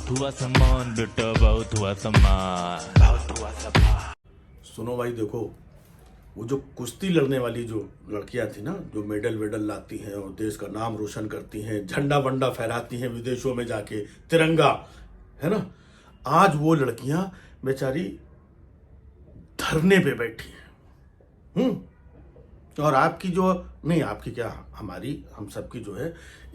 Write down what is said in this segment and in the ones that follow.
बहुत हुआ सम्मान बेटा, बहुत हुआ सम्मान, बहुत हुआ सम्मान। सुनो भाई, देखो वो जो कुश्ती लड़ने वाली जो लड़कियां थी ना, जो मेडल वेडल लाती हैं और देश का नाम रोशन करती हैं, झंडा वंडा फहराती हैं विदेशों में जाके, तिरंगा, है ना, आज वो लड़कियां बेचारी धरने पे बैठी हैं। और आपकी जो, नहीं आपकी क्या, हमारी, हम सबकी जो है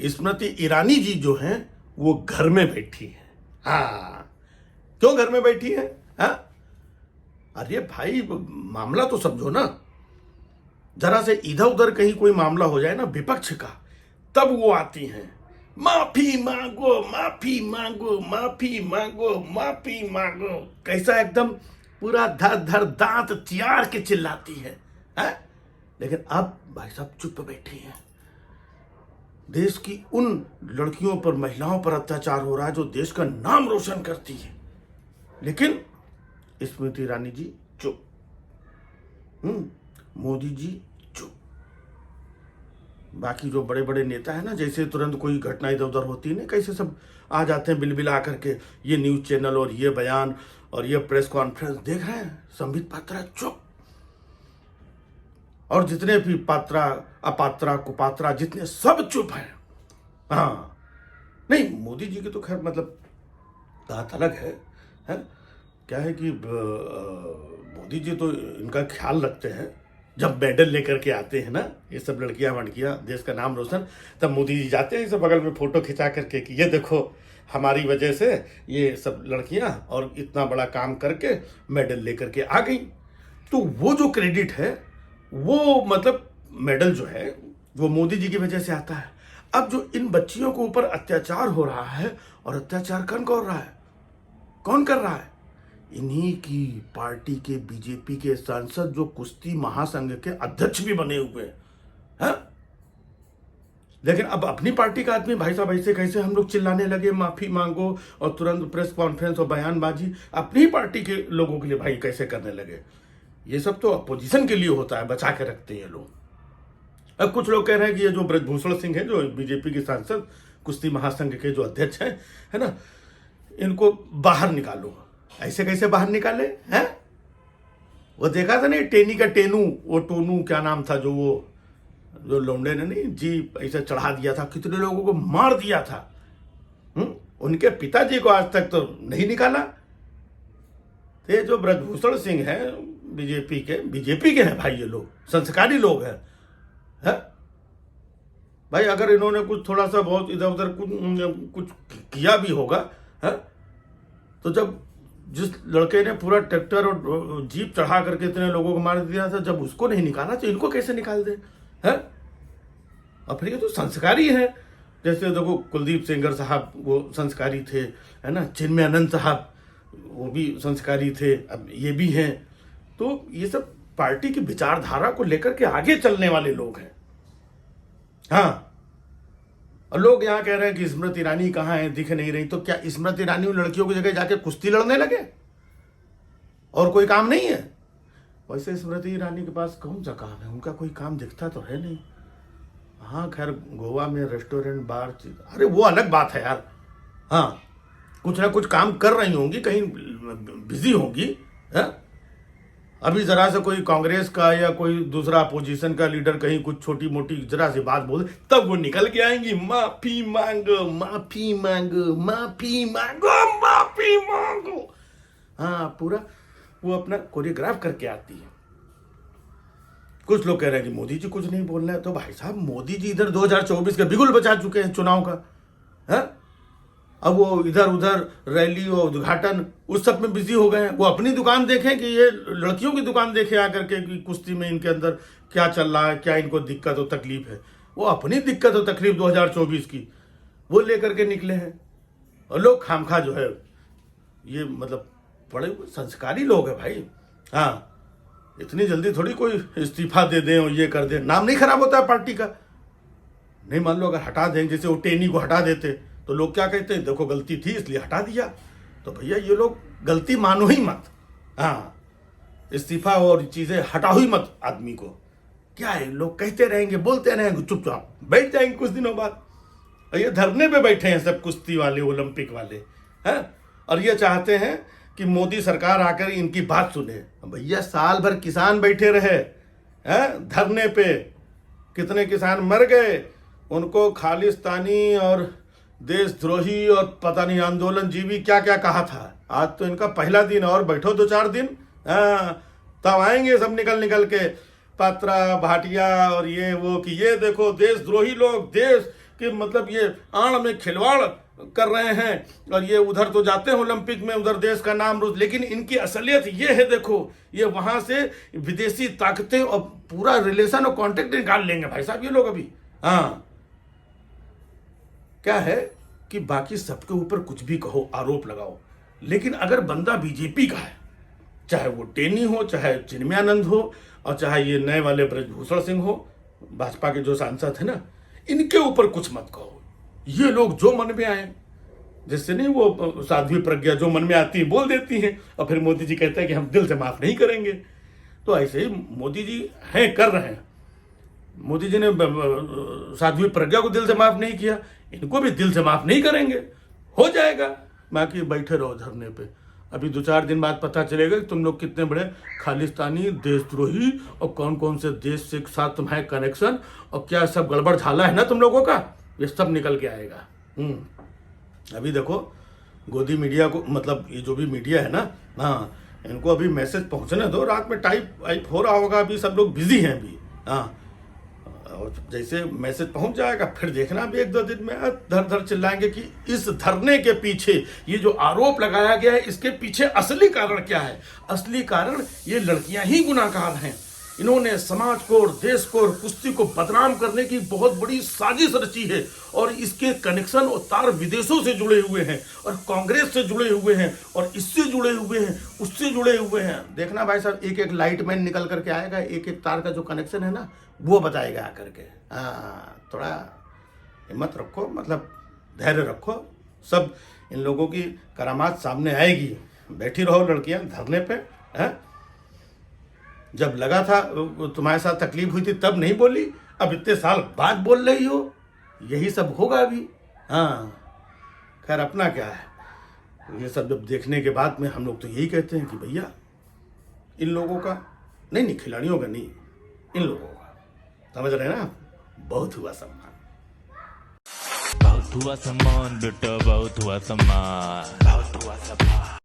स्मृति ईरानी जी जो हैं वो घर में बैठी है। हाँ, क्यों घर में बैठी है? हाँ, अरे भाई मामला तो समझो ना, जरा से इधर उधर कहीं कोई मामला हो जाए ना विपक्ष का, तब वो आती हैं, माफी मांगो माफी मांगो माफी मांगो माफी मांगो, कैसा एकदम पूरा धर धर दांत चियार के चिल्लाती है? लेकिन अब भाई साहब चुप बैठी हैं। देश की उन लड़कियों पर, महिलाओं पर अत्याचार हो रहा है जो देश का नाम रोशन करती है, लेकिन स्मृति ईरानी जी चुप, मोदी जी चुप। बाकी जो बड़े बड़े नेता है ना, जैसे तुरंत कोई घटना इधर उधर होती है ना, कैसे सब आ जाते हैं बिलबिला करके, ये न्यूज चैनल और ये बयान और ये प्रेस कॉन्फ्रेंस देख रहे हैं। संबित पात्रा चुप, और जितने भी पात्रा अपात्रा कुपात्रा जितने, सब चुप हैं। हाँ, नहीं मोदी जी की तो खैर मतलब बात अलग है? क्या है कि मोदी जी तो इनका ख्याल रखते हैं, जब मेडल लेकर के आते हैं ना ये सब लड़कियां वड़कियां, देश का नाम रोशन, तब मोदी जी जाते हैं सब बगल में फोटो खिंचा करके कि ये देखो हमारी वजह से ये सब लड़कियां और इतना बड़ा काम करके मेडल लेकर के आ गई। तो वो जो क्रेडिट है, वो मतलब मेडल जो है वो मोदी जी की वजह से आता है। अब जो इन बच्चियों के ऊपर अत्याचार हो रहा है, और अत्याचार कौन कर रहा है? कौन कर रहा है? इन्हीं की पार्टी के बीजेपी के सांसद जो कुश्ती महासंघ के अध्यक्ष भी बने हुए हैं। लेकिन अब अपनी पार्टी का आदमी भाई साहब ऐसे कैसे हम लोग चिल्लाने लगे माफी मांगो और तुरंत प्रेस कॉन्फ्रेंस और बयानबाजी अपनी पार्टी के लोगों के लिए भाई कैसे करने लगे? ये सब तो अपोजिशन के लिए होता है, बचा के रखते हैं ये लोग। अब कुछ लोग कह रहे हैं कि ये जो ब्रजभूषण सिंह है, जो बीजेपी के सांसद कुश्ती महासंघ के जो अध्यक्ष हैं, है ना, इनको बाहर निकालो। ऐसे कैसे बाहर निकाले हैं? वो देखा था नहीं, टेनी का टेनू, वो टोनू क्या नाम था, जो लौंडे ने नहीं जीप ऐसे चढ़ा दिया था, कितने लोगों को मार दिया था। उनके पिताजी को आज तक तो नहीं निकाला। ये जो ब्रजभूषण सिंह है बीजेपी के हैं भाई, ये लोग संस्कारी लोग हैं। भाई अगर इन्होंने कुछ थोड़ा सा बहुत इधर उधर कुछ किया भी होगा, है, तो जब जिस लड़के ने पूरा ट्रैक्टर और जीप चढ़ा करके इतने लोगों को मार दिया था, जब उसको नहीं निकाला तो इनको कैसे निकाल दे? है, और फिर ये तो संस्कारी है। जैसे देखो कुलदीप सेंगर साहब वो संस्कारी थे, है ना, चिन्मयानंद साहब वो भी संस्कारी थे, अब ये भी हैं। तो ये सब पार्टी की विचारधारा को लेकर के आगे चलने वाले लोग हैं। हाँ, और लोग यहाँ कह रहे हैं कि स्मृति ईरानी कहाँ है, दिख नहीं रही। तो क्या स्मृति ईरानी उन लड़कियों की जगह जाके कुश्ती लड़ने लगे और कोई काम नहीं है? वैसे स्मृति ईरानी के पास कौन सा काम है? उनका कोई काम दिखता तो है नहीं। हाँ खैर, गोवा में रेस्टोरेंट बार, अरे वो अलग बात है यार। हाँ, कुछ ना कुछ काम कर रही होंगी, कहीं बिजी होंगी। अभी जरा से कोई कांग्रेस का या कोई दूसरा अपोजिशन का लीडर कहीं कुछ छोटी मोटी जरा सी बात बोल, तब वो निकल के आएंगी, माफी मांगो माफी मांगो माफी मांगो माफी मांगो। हाँ, पूरा वो अपना कोरियोग्राफ करके आती है। कुछ लोग कह रहे हैं कि मोदी जी कुछ नहीं बोल रहे हैं। तो भाई साहब मोदी जी इधर 2024 का बिगुल बचा चुके हैं चुनाव का, है? अब वो इधर उधर रैली और उद्घाटन उस सब में बिजी हो गए हैं। वो अपनी दुकान देखें कि ये लड़कियों की दुकान देखें आकर के कि कुश्ती में इनके अंदर क्या चल रहा है, क्या इनको दिक्कत और तकलीफ है। वो अपनी दिक्कत और तकलीफ 2024 की वो लेकर के निकले हैं। और लोग खामखा जो है ये मतलब बड़े संस्कारी लोग हैं भाई। हाँ, इतनी जल्दी थोड़ी कोई इस्तीफा दे दें और ये कर दें, नाम नहीं खराब होता है पार्टी का। नहीं, मान लो अगर हटा दें, जैसे वो टेनी को हटा देते तो लोग क्या कहते हैं, देखो गलती थी इसलिए हटा दिया। तो भैया ये लोग गलती मानो ही मत। हाँ, इस्तीफा और चीजें हटाओ ही मत आदमी को। क्या है, लोग कहते रहेंगे, बोलते रहेंगे, चुपचाप बैठ जाएंगे कुछ दिनों बाद। और ये धरने पे बैठे हैं सब कुश्ती वाले, ओलंपिक वाले। हैं, और ये चाहते हैं कि मोदी सरकार आकर इनकी बात सुने। भैया साल भर किसान बैठे रहे हैं धरने पे, कितने किसान मर गए, उनको खालिस्तानी और देशद्रोही और पता नहीं आंदोलन जीवी क्या क्या कहा था। आज तो इनका पहला दिन, और बैठो 2-4 दिन, तब आएंगे सब निकल निकल के पात्रा भाटिया और ये वो कि ये देखो देशद्रोही लोग देश के मतलब ये आड़ में खिलवाड़ कर रहे हैं, और ये उधर तो जाते हैं ओलंपिक में, उधर देश का नाम रोज, लेकिन इनकी असलियत ये है, देखो ये वहां से विदेशी ताकतें और पूरा रिलेशन और कांटेक्ट निकाल लेंगे भाई साहब ये लोग अभी। हाँ, क्या है कि बाकी सबके ऊपर कुछ भी कहो, आरोप लगाओ, लेकिन अगर बंदा बीजेपी का है, चाहे वो टेनी हो, चाहे चिन्मयानंद हो, और चाहे ये नए वाले ब्रजभूषण सिंह हो, भाजपा के जो सांसद है ना, इनके ऊपर कुछ मत कहो। ये लोग जो मन में आए, जैसे नहीं वो साध्वी प्रज्ञा जो मन में आती है बोल देती हैं, और फिर मोदी जी कहते हैं कि हम दिल से माफ नहीं करेंगे। तो ऐसे ही मोदी जी हैं, कर रहे हैं। मोदी जी ने साध्वी प्रज्ञा को दिल से माफ नहीं किया, इनको भी दिल से माफ नहीं करेंगे, हो जाएगा। बाकी बैठे रहो धरने पे, अभी 2-4 दिन बाद पता चलेगा कि तुम लोग कितने बड़े खालिस्तानी देशद्रोही और कौन कौन से देश से साथ तुम्हारे कनेक्शन और क्या सब गड़बड़ झाला है ना तुम लोगों का, ये सब निकल के आएगा। अभी देखो गोदी मीडिया को, मतलब ये जो भी मीडिया है ना, हाँ, इनको अभी मैसेज पहुंचने दो, रात में टाइप हो रहा होगा, अभी सब लोग बिजी हैं अभी। हाँ, और जैसे मैसेज पहुंच जाएगा फिर देखना भी 1-2 दिन में धर धर चिल्लाएंगे कि इस धरने के पीछे ये जो आरोप लगाया गया है, इसके पीछे असली कारण क्या है। असली कारण ये लड़कियां ही गुनाहगार हैं। इन्होंने समाज को और देश को और कुश्ती को बदनाम करने की बहुत बड़ी साजिश रची है, और इसके कनेक्शन और तार विदेशों से जुड़े हुए हैं, और कांग्रेस से जुड़े हुए हैं, और इससे जुड़े हुए हैं, उससे जुड़े हुए हैं। देखना भाई साहब, एक एक लाइटमैन निकल करके आएगा, एक एक तार का जो कनेक्शन है ना वो बताएगा आकर के। हाँ, थोड़ा हिम्मत रखो, मतलब धैर्य रखो, सब इन लोगों की करामात सामने आएगी। बैठी रहो लड़कियां धरने पे। जब लगा था तुम्हारे साथ तकलीफ हुई थी तब नहीं बोली, अब इतने साल बाद बोल रही हो, यही सब होगा अभी। हाँ, खैर अपना क्या है, ये सब जब देखने के बाद में हम लोग तो यही कहते हैं कि भैया इन लोगों का नहीं, खिलाड़ियों का नहीं, इन लोगों का, समझ रहे हैं ना, बहुत हुआ सम्मान, बहुत हुआ सम्मान बेटा, बहुत हुआ सम्मान, बहुत हुआ सम्मान।